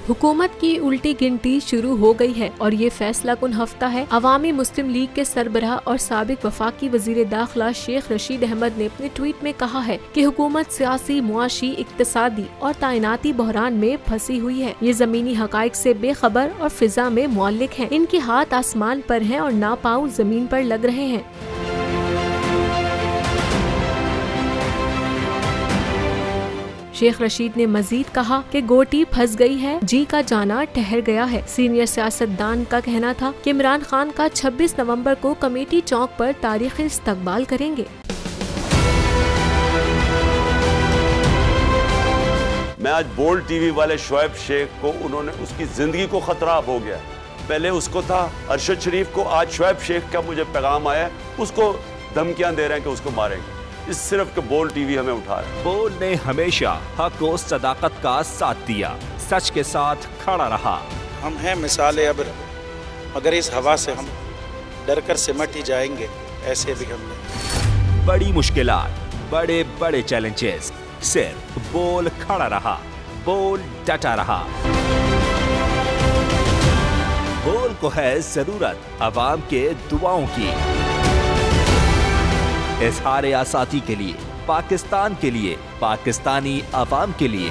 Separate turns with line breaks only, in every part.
हुकूमत की उल्टी गिनती शुरू हो गई है और ये फैसला कुन हफ्ता है। अवामी मुस्लिम लीग के सरबराह और साबिक वफाकी वजीर दाखिला शेख रशीद अहमद ने अपने ट्वीट में कहा है कि हुकूमत सियासी, मुआशी, इक्तसादी और ताइनाती बहरान में फंसी हुई है। ये जमीनी हकाइक से बेखबर और फिजा में मौलिक है। इनके हाथ आसमान पर हैं और ना पाँव जमीन पर लग रहे हैं। शेख रशीद ने मजीद कहा कि गोटी फंस गई है, जी का जाना ठहर गया है। सीनियर सियासतदान का कहना था कि इमरान खान का 26 नवंबर को कमेटी चौक पर तारीखी इस्तकबाल करेंगे।
मैं आज बोल्ड टीवी वाले शोएब शेख को, उन्होंने उसकी जिंदगी को खतरा हो गया। पहले उसको था अरशद शरीफ को, आज शोएब शेख का मुझे पैगाम आया, उसको धमकियां दे रहे हैं कि उसको मारेंगे। इस सिर्फ के बोल्ड टीवी हमें उठा रहा है।
बोल्ड ने हमेशा हक और सदाकत का साथ दिया, सच के साथ खड़ा रहा।
हम हैं मिसाले अब्र, मगर इस हवा से हम डर कर सिमट ही जाएंगे, ऐसे भी हम नहीं।
बड़ी मुश्किलात, बड़े बड़े चैलेंजेस, सिर्फ बोल खड़ा रहा, बोल डटा रहा। बोल को है जरूरत अवाम के दुआओं की। इजहार आसाती के लिए, पाकिस्तान के लिए, पाकिस्तानी अवाम के लिए।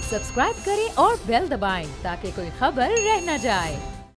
सब्सक्राइब करें और बेल दबाएं ताकि कोई खबर रह न जाए।